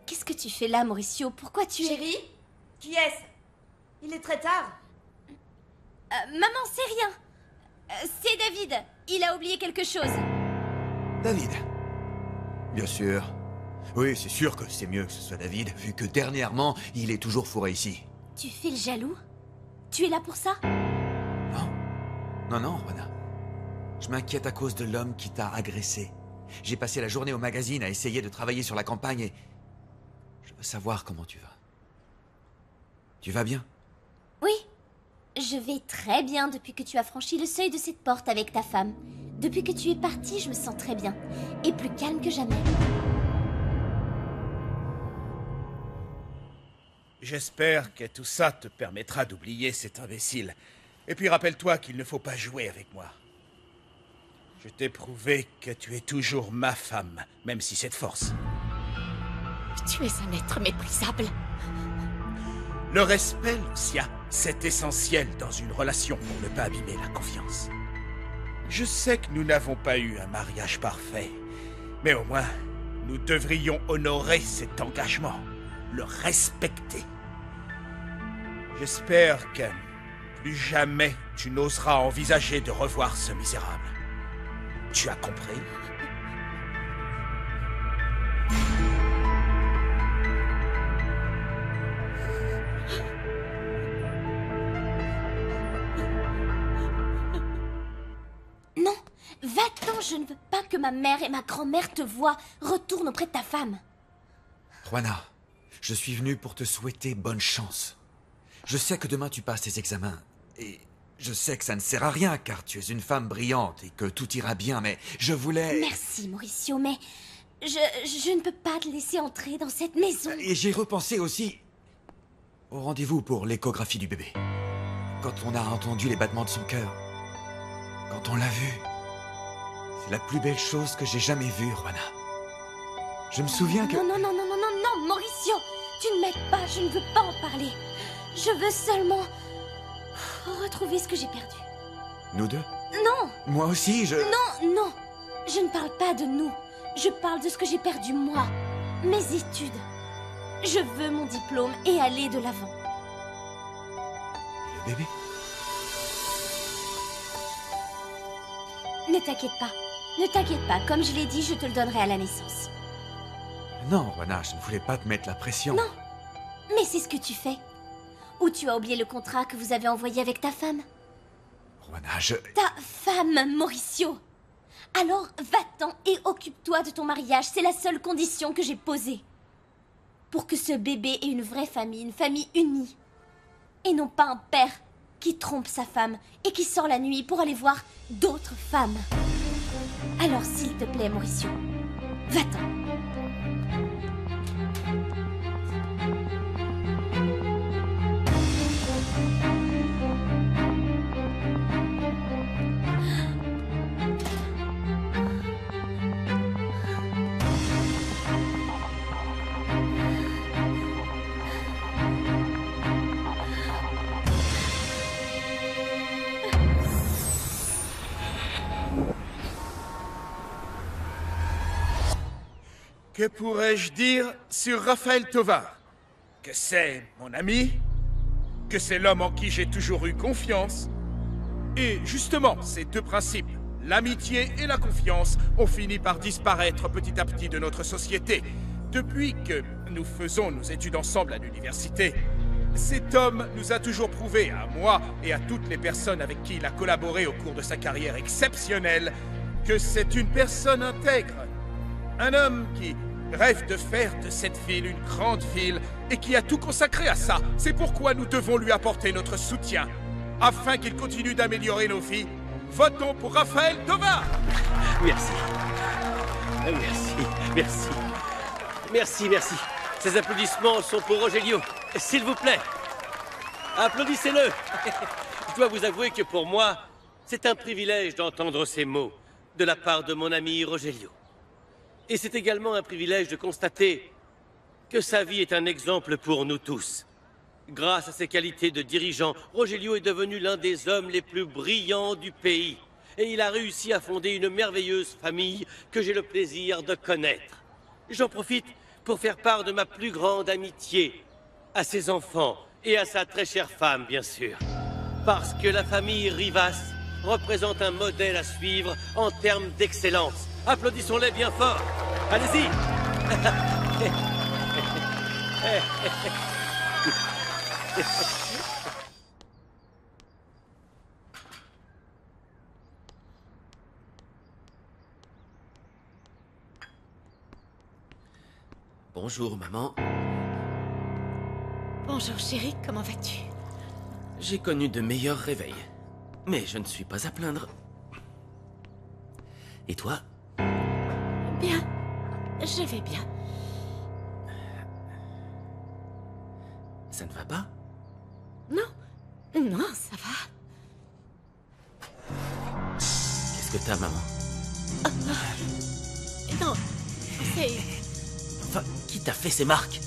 Qu'est-ce que tu fais là, Mauricio? Pourquoi tu es... Chérie? Qui est-ce? Il est très tard. Maman, c'est rien. C'est David. Il a oublié quelque chose. David. Bien sûr. Oui, c'est sûr que c'est mieux que ce soit David, vu que dernièrement, il est toujours fourré ici. Tu fais le jaloux? Tu es là pour ça? Non. Non, non, Juana. Je m'inquiète à cause de l'homme qui t'a agressé. J'ai passé la journée au magazine à essayer de travailler sur la campagne et... je veux savoir comment tu vas. Tu vas bien? Oui. Je vais très bien depuis que tu as franchi le seuil de cette porte avec ta femme. Depuis que tu es parti, je me sens très bien. Et plus calme que jamais. J'espère que tout ça te permettra d'oublier cet imbécile. Et puis rappelle-toi qu'il ne faut pas jouer avec moi. Je t'ai prouvé que tu es toujours ma femme, même si c'est de force. Tu es un être méprisable. Le respect, Lucia, c'est essentiel dans une relation pour ne pas abîmer la confiance. Je sais que nous n'avons pas eu un mariage parfait, mais au moins, nous devrions honorer cet engagement, le respecter. J'espère que plus jamais tu n'oseras envisager de revoir ce misérable. Tu as compris? Non, va-t'en, je ne veux pas que ma mère et ma grand-mère te voient. Retourne auprès de ta femme. Juana, je suis venu pour te souhaiter bonne chance. Je sais que demain tu passes tes examens, et je sais que ça ne sert à rien car tu es une femme brillante et que tout ira bien, mais je voulais... Merci, Mauricio, mais je ne peux pas te laisser entrer dans cette maison. Et j'ai repensé aussi au rendez-vous pour l'échographie du bébé. Quand on a entendu les battements de son cœur, quand on l'a vu, c'est la plus belle chose que j'ai jamais vue, Juana. Je me souviens que... Non, non, non, non, non, non, non, Mauricio, tu ne m'aides pas, je ne veux pas en parler. Je veux seulement retrouver ce que j'ai perdu. Nous deux? Non! Moi aussi, je... Non, non! Je ne parle pas de nous. Je parle de ce que j'ai perdu moi. Mes études. Je veux mon diplôme et aller de l'avant. Le bébé? Ne t'inquiète pas. Ne t'inquiète pas. Comme je l'ai dit, je te le donnerai à la naissance. Non, Juana, je ne voulais pas te mettre la pression. Non. Mais c'est ce que tu fais. Ou tu as oublié le contrat que vous avez envoyé avec ta femme? Juana, je... Ta femme, Mauricio! Alors, va-t'en et occupe-toi de ton mariage. C'est la seule condition que j'ai posée. Pour que ce bébé ait une vraie famille, une famille unie. Et non pas un père qui trompe sa femme et qui sort la nuit pour aller voir d'autres femmes. Alors, s'il te plaît, Mauricio, va-t'en. Que pourrais-je dire sur Raphaël Tovar? Que c'est mon ami, que c'est l'homme en qui j'ai toujours eu confiance. Et justement, ces deux principes, l'amitié et la confiance, ont fini par disparaître petit à petit de notre société. Depuis que nous faisons nos études ensemble à l'université, cet homme nous a toujours prouvé, à moi et à toutes les personnes avec qui il a collaboré au cours de sa carrière exceptionnelle, que c'est une personne intègre. Un homme qui rêve de faire de cette ville une grande ville et qui a tout consacré à ça. C'est pourquoi nous devons lui apporter notre soutien. Afin qu'il continue d'améliorer nos vies, votons pour Raphaël Tovar. Merci. Merci, merci. Merci, merci. Ces applaudissements sont pour Rogelio. S'il vous plaît, applaudissez-le. Je dois vous avouer que pour moi, c'est un privilège d'entendre ces mots de la part de mon ami Rogelio. Et c'est également un privilège de constater que sa vie est un exemple pour nous tous. Grâce à ses qualités de dirigeant, Rogelio est devenu l'un des hommes les plus brillants du pays. et il a réussi à fonder une merveilleuse famille que j'ai le plaisir de connaître. J'en profite pour faire part de ma plus grande amitié à ses enfants et à sa très chère femme, bien sûr. Parce que la famille Rivas représente un modèle à suivre en termes d'excellence. Applaudissons-les bien fort. Allez-y. Bonjour, maman. Bonjour chérie, comment vas-tu? J'ai connu de meilleurs réveils, mais je ne suis pas à plaindre. Et toi? Bien, je vais bien. Ça ne va pas? Non, non, ça va. Qu'est-ce que t'as, maman? Non, c'est... Enfin, qui t'a fait ces marques?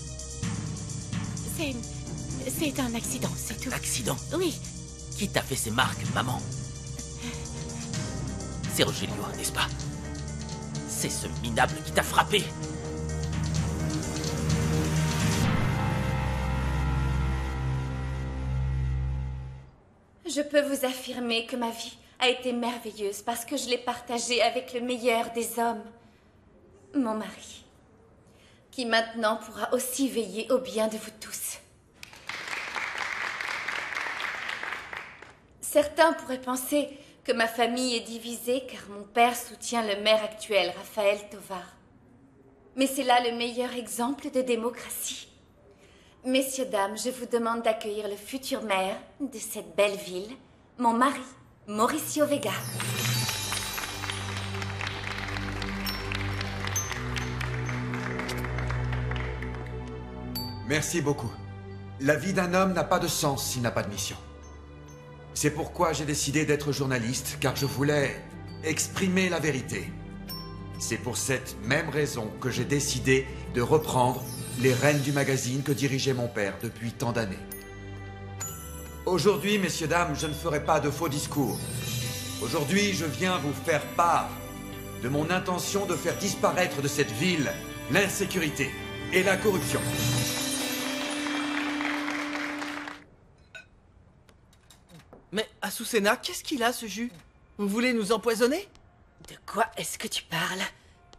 C'est un accident, c'est tout. Accident? Oui. Qui t'a fait ces marques, maman? C'est Rogelio, n'est-ce pas? C'est ce minable qui t'a frappé. Je peux vous affirmer que ma vie a été merveilleuse parce que je l'ai partagée avec le meilleur des hommes, mon mari, qui maintenant pourra aussi veiller au bien de vous tous. Certains pourraient penser que ma famille est divisée car mon père soutient le maire actuel, Raphaël Tovar. Mais c'est là le meilleur exemple de démocratie. Messieurs, dames, je vous demande d'accueillir le futur maire de cette belle ville, mon mari, Mauricio Vega. Merci beaucoup. La vie d'un homme n'a pas de sens s'il n'a pas de mission. C'est pourquoi j'ai décidé d'être journaliste, car je voulais exprimer la vérité. C'est pour cette même raison que j'ai décidé de reprendre les rênes du magazine que dirigeait mon père depuis tant d'années. Aujourd'hui, messieurs, dames, je ne ferai pas de faux discours. Aujourd'hui, je viens vous faire part de mon intention de faire disparaître de cette ville l'insécurité et la corruption. Mais Azucena, qu'est-ce qu'il a, ce jus? Vous voulez nous empoisonner? De quoi est-ce que tu parles?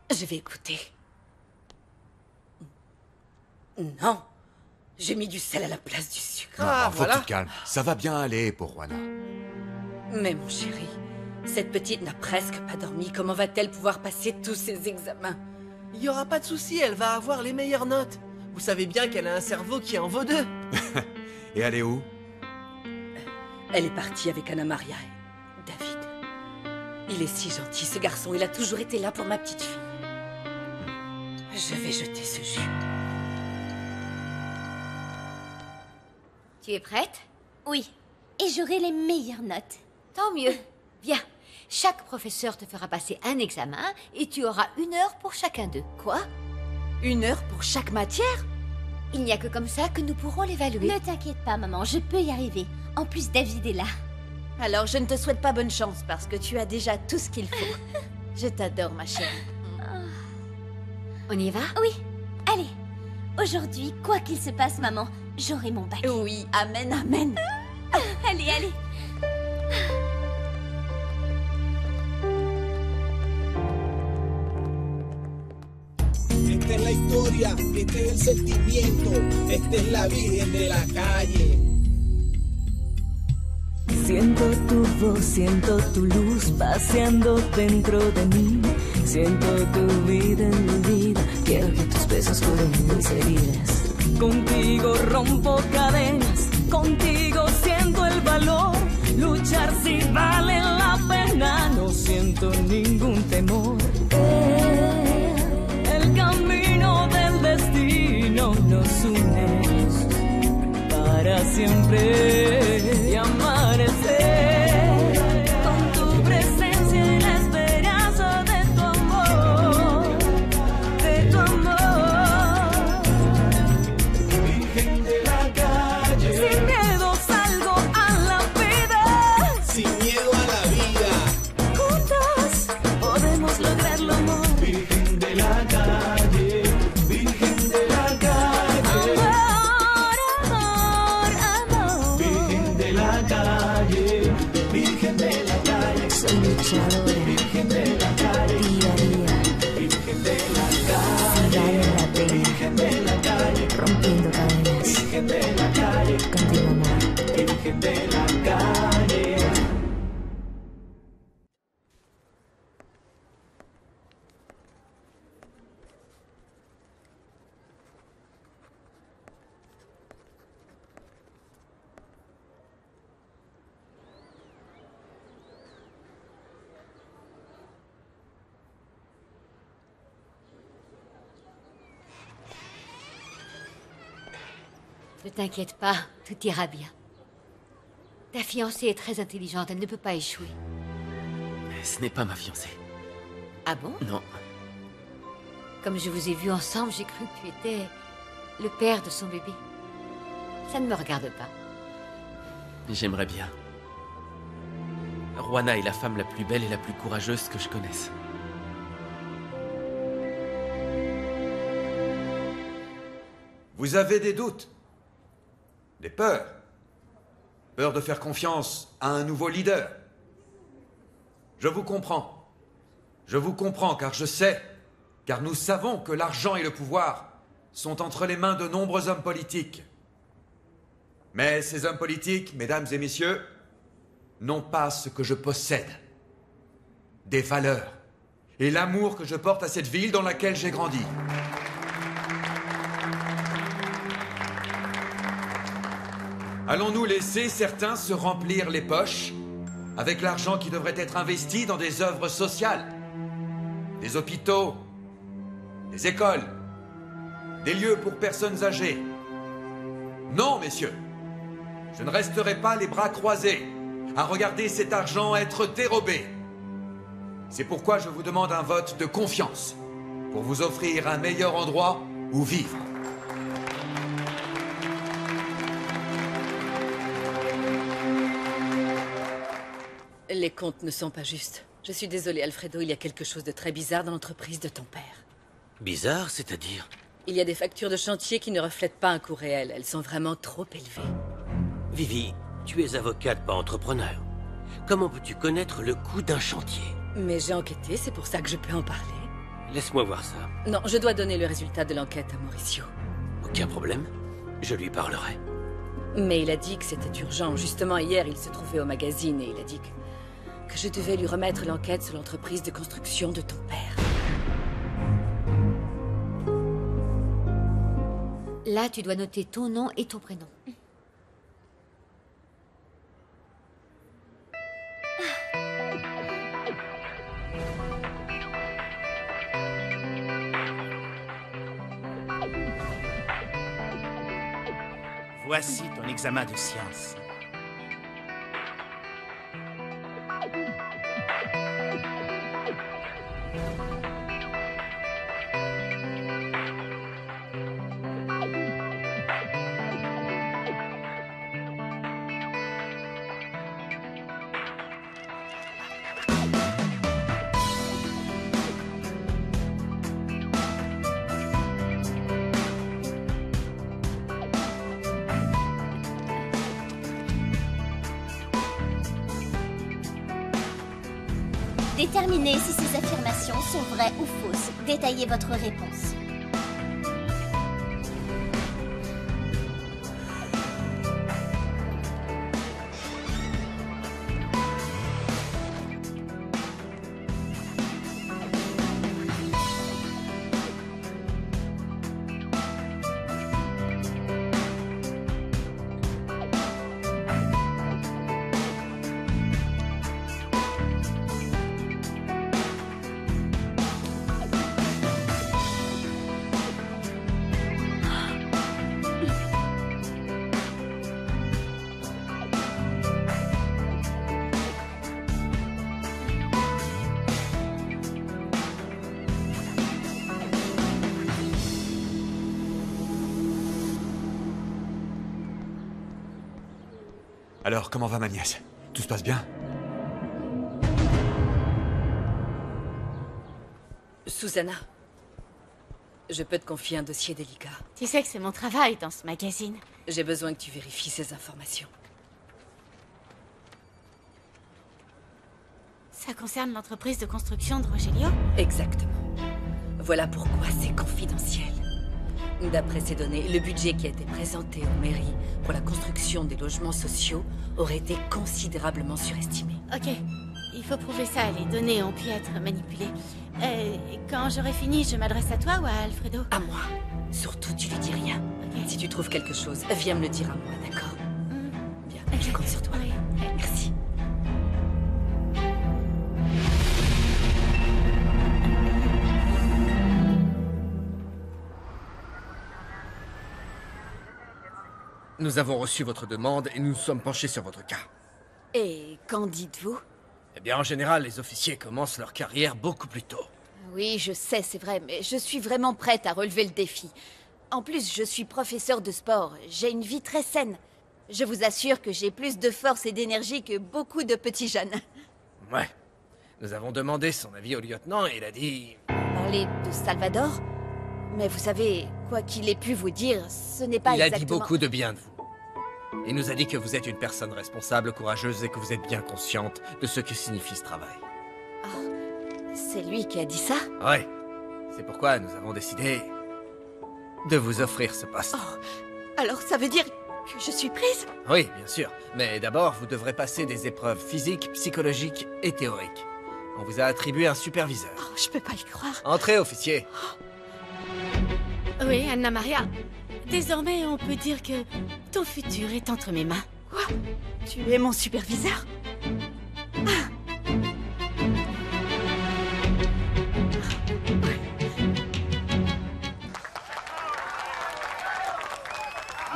Je vais écouter. Non, j'ai mis du sel à la place du sucre. Non, faut que tu te calmes. Ça va bien aller pour Juana. Mais mon chéri, cette petite n'a presque pas dormi. Comment va-t-elle pouvoir passer tous ses examens? Il y aura pas de souci, elle va avoir les meilleures notes. Vous savez bien qu'elle a un cerveau qui en vaut deux. Et elle est où? Elle est partie avec Anna Maria et David. Il est si gentil, ce garçon. Il a toujours été là pour ma petite fille. Je vais jeter ce jus. Tu es prête? Oui, et j'aurai les meilleures notes. Tant mieux. Viens, chaque professeur te fera passer un examen et tu auras 1 heure pour chacun d'eux. Quoi? 1 heure pour chaque matière? Il n'y a que comme ça que nous pourrons l'évaluer. Ne t'inquiète pas, maman, je peux y arriver. En plus, David est là. Alors, je ne te souhaite pas bonne chance parce que tu as déjà tout ce qu'il faut. Je t'adore, ma chérie. On y va? Oui, allez. Aujourd'hui, quoi qu'il se passe, maman, j'aurai mon bac. Oui, amen, amen. Allez, allez. Esta es la historia, este es el sentimiento, esta es la virgen de la calle. Siento tu voz, siento tu luz paseando dentro de mí. Siento tu vida en mi vida, quiero que tus besos curen mis heridas. Contigo rompo cadenas, contigo siento el valor. Luchar si vale la pena, no siento ningún temor. El camino del destino nos une para siempre y amanecer con tu presencia y la esperanza de tu amor, de tu amor. Virgen de la calle, Sin miedo salgo a la vida, sin miedo a la vida. Soy luchadora, día a día, si vale la pena, rompiendo cadenas, contigo amor. Ne t'inquiète pas, tout ira bien. Ta fiancée est très intelligente, elle ne peut pas échouer. Ce n'est pas ma fiancée. Ah bon? Non. Comme je vous ai vus ensemble, j'ai cru que tu étais le père de son bébé. Ça ne me regarde pas. J'aimerais bien. Juana est la femme la plus belle et la plus courageuse que je connaisse. Vous avez des doutes, des peurs. Peur de faire confiance à un nouveau leader. Je vous comprends. Je vous comprends car je sais, car nous savons que l'argent et le pouvoir sont entre les mains de nombreux hommes politiques. Mais ces hommes politiques, mesdames et messieurs, n'ont pas ce que je possède. Des valeurs et l'amour que je porte à cette ville dans laquelle j'ai grandi. Allons-nous laisser certains se remplir les poches avec l'argent qui devrait être investi dans des œuvres sociales, des hôpitaux, des écoles, des lieux pour personnes âgées? Non, messieurs, je ne resterai pas les bras croisés à regarder cet argent être dérobé. C'est pourquoi je vous demande un vote de confiance pour vous offrir un meilleur endroit où vivre. Les comptes ne sont pas justes. Je suis désolée, Alfredo, il y a quelque chose de très bizarre dans l'entreprise de ton père. Bizarre, c'est-à-dire? Il y a des factures de chantier qui ne reflètent pas un coût réel. Elles sont vraiment trop élevées. Vivi, tu es avocate, pas entrepreneur. Comment peux-tu connaître le coût d'un chantier? Mais j'ai enquêté, c'est pour ça que je peux en parler. Laisse-moi voir ça. Non, je dois donner le résultat de l'enquête à Mauricio. Aucun problème. Je lui parlerai. Mais il a dit que c'était urgent. Justement, hier, il se trouvait au magazine et il a dit que je devais lui remettre l'enquête sur l'entreprise de construction de ton père. Là, tu dois noter ton nom et ton prénom. Voici ton examen de science. Déterminez si ces affirmations sont vraies ou fausses. Détaillez votre réponse. Alors, comment va ma nièce? Tout se passe bien? Susanna, je peux te confier un dossier délicat. Tu sais que c'est mon travail dans ce magazine. J'ai besoin que tu vérifies ces informations. Ça concerne l'entreprise de construction de Rogelio? Exactement. Voilà pourquoi c'est confidentiel. D'après ces données, le budget qui a été présenté aux mairies pour la construction des logements sociaux aurait été considérablement surestimé. Ok, il faut prouver ça, les données ont pu être manipulées. Quand j'aurai fini, je m'adresse à toi ou à Alfredo? À moi. Surtout, tu lui dis rien. Ok. Si tu trouves quelque chose, viens me le dire à moi, d'accord? Bien, Ok. je compte sur toi. Oui. Merci. Nous avons reçu votre demande et nous nous sommes penchés sur votre cas. Et qu'en dites-vous? Eh bien, en général, les officiers commencent leur carrière beaucoup plus tôt. Oui, je sais, c'est vrai, mais je suis vraiment prête à relever le défi. En plus, je suis professeur de sport. J'ai une vie très saine. Je vous assure que j'ai plus de force et d'énergie que beaucoup de petits jeunes. Ouais. Nous avons demandé son avis au lieutenant et il a dit... Parler de Salvador? Mais vous savez, quoi qu'il ait pu vous dire, ce n'est pas Il a exactement... dit beaucoup de bien de vous. Il nous a dit que vous êtes une personne responsable, courageuse et que vous êtes bien consciente de ce que signifie ce travail. C'est lui qui a dit ça? Ouais. C'est pourquoi nous avons décidé de vous offrir ce poste. Alors ça veut dire que je suis prise? Oui, bien sûr. Mais d'abord, vous devrez passer des épreuves physiques, psychologiques et théoriques. On vous a attribué un superviseur. Je peux pas y croire. Entrez, officier. Oui, Anna Maria. Désormais, on peut dire que ton futur est entre mes mains. Quoi? Tu es mon superviseur?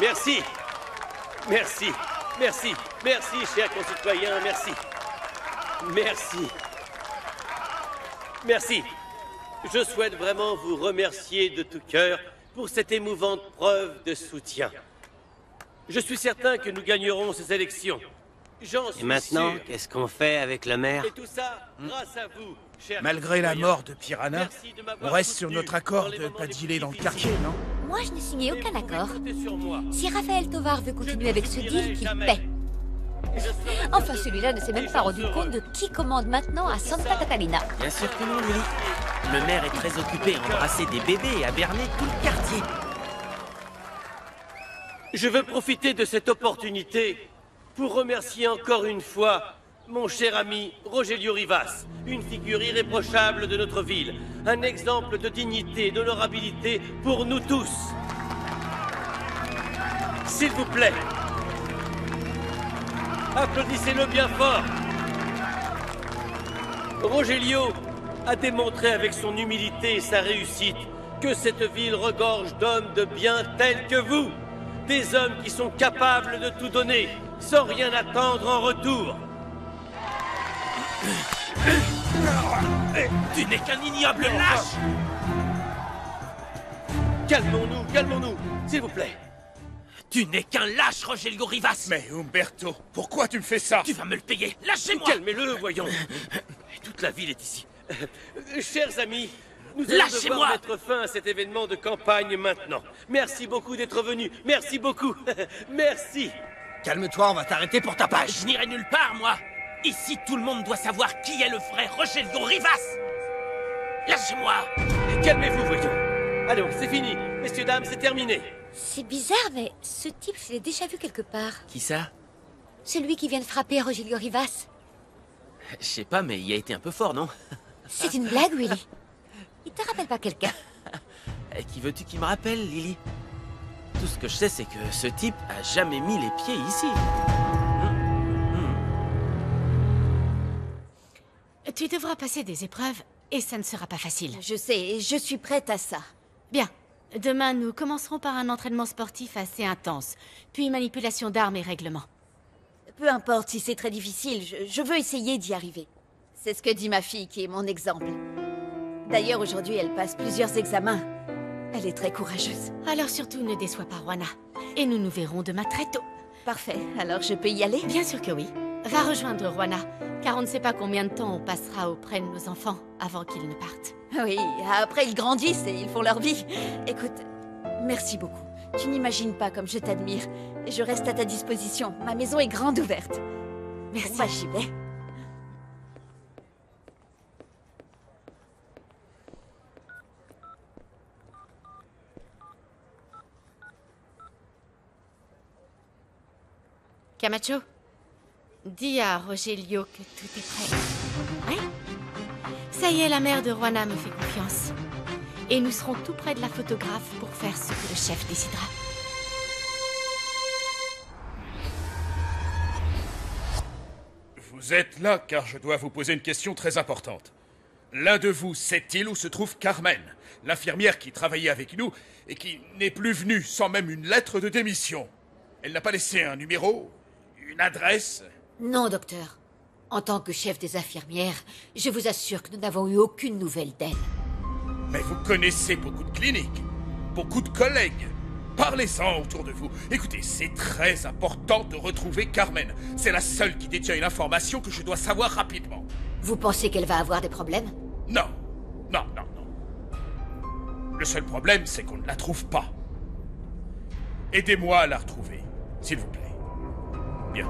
Merci. Merci. Merci. Merci, chers concitoyens. Merci. Merci. Merci. Je souhaite vraiment vous remercier de tout cœur pour cette émouvante preuve de soutien. Je suis certain que nous gagnerons ces élections. J'en suis Et maintenant, sûr. qu'est-ce qu'on fait avec le maire? Et tout ça, grâce à vous, chers Malgré la concitoyens. mort de Piranha, Merci de on m'avoir reste sur soutenu notre accord dans les de moments pas les dealer plus dans le difficiles. quartier, non? Moi, je n'ai signé aucun Vous pouvez accord. compter sur moi. Si Raphaël Tovar veut continuer avec ce deal, qu'il jamais. paie. Enfin, celui-là ne s'est même pas rendu compte de qui commande maintenant à Santa Catalina. Bien sûr que non, Lily. Le maire est très occupé à embrasser des bébés et à berner tout le quartier. Je veux profiter de cette opportunité pour remercier encore une fois mon cher ami Rogelio Rivas, une figure irréprochable de notre ville, un exemple de dignité et d'honorabilité pour nous tous. S'il vous plaît, applaudissez-le bien fort. Rogelio a démontré avec son humilité et sa réussite que cette ville regorge d'hommes de bien tels que vous. Des hommes qui sont capables de tout donner, sans rien attendre en retour. Tu n'es qu'un ignoble lâche! Calmons-nous, calmons-nous, s'il vous plaît. Tu n'es qu'un lâche, Rogelio Rivas! Mais Umberto, pourquoi tu me fais ça? Tu vas me le payer! Lâchez-moi! Calmez-le, voyons. Toute la ville est ici. Chers amis, nous allons devoir mettre fin à cet événement de campagne maintenant. Merci beaucoup d'être venus. Merci beaucoup. Merci. Calme-toi, on va t'arrêter pour ta page. Je n'irai nulle part, moi! Ici, tout le monde doit savoir qui est le frère Rogelio Rivas! Lâchez-moi! Calmez-vous, voyons. Allons, c'est fini. Messieurs, dames, c'est terminé. C'est bizarre, mais ce type, je l'ai déjà vu quelque part. Qui ça? Celui qui vient de frapper Rogelio Rivas. Je sais pas, mais il a été un peu fort, non? C'est une blague, Willy? Il te rappelle pas quelqu'un? Qui veux-tu qui me rappelle, Lily? Tout ce que je sais, c'est que ce type a jamais mis les pieds ici. Tu devras passer des épreuves et ça ne sera pas facile. Je sais, et je suis prête à ça. Bien. Demain, nous commencerons par un entraînement sportif assez intense, puis manipulation d'armes et règlements. Peu importe si c'est très difficile, je veux essayer d'y arriver. C'est ce que dit ma fille, qui est mon exemple. D'ailleurs, aujourd'hui, elle passe plusieurs examens. Elle est très courageuse. Alors surtout, ne déçois pas Juana. Et nous nous verrons demain très tôt. Parfait. Alors, je peux y aller? Bien sûr que oui. Va rejoindre Juana, car on ne sait pas combien de temps on passera auprès de nos enfants avant qu'ils ne partent. Oui, après ils grandissent et ils font leur vie. Écoute, merci beaucoup. Tu n'imagines pas comme je t'admire. Je reste à ta disposition. Ma maison est grande ouverte. Merci. Bon, bah, j'y vais. Camacho, dis à Rogelio que tout est prêt. Oui? Ça y est, la mère de Juana me fait confiance. Et nous serons tout près de la photographe pour faire ce que le chef décidera. Vous êtes là car je dois vous poser une question très importante. L'un de vous sait-il où se trouve Carmen, l'infirmière qui travaillait avec nous et qui n'est plus venue sans même une lettre de démission? Elle n'a pas laissé un numéro, une adresse? Non, docteur. En tant que chef des infirmières, je vous assure que nous n'avons eu aucune nouvelle d'elle. Mais vous connaissez beaucoup de cliniques, beaucoup de collègues. Parlez-en autour de vous. Écoutez, c'est très important de retrouver Carmen. C'est la seule qui détient une information que je dois savoir rapidement. Vous pensez qu'elle va avoir des problèmes? Non. Non, non, non. Le seul problème, c'est qu'on ne la trouve pas. Aidez-moi à la retrouver, s'il vous plaît. Bien.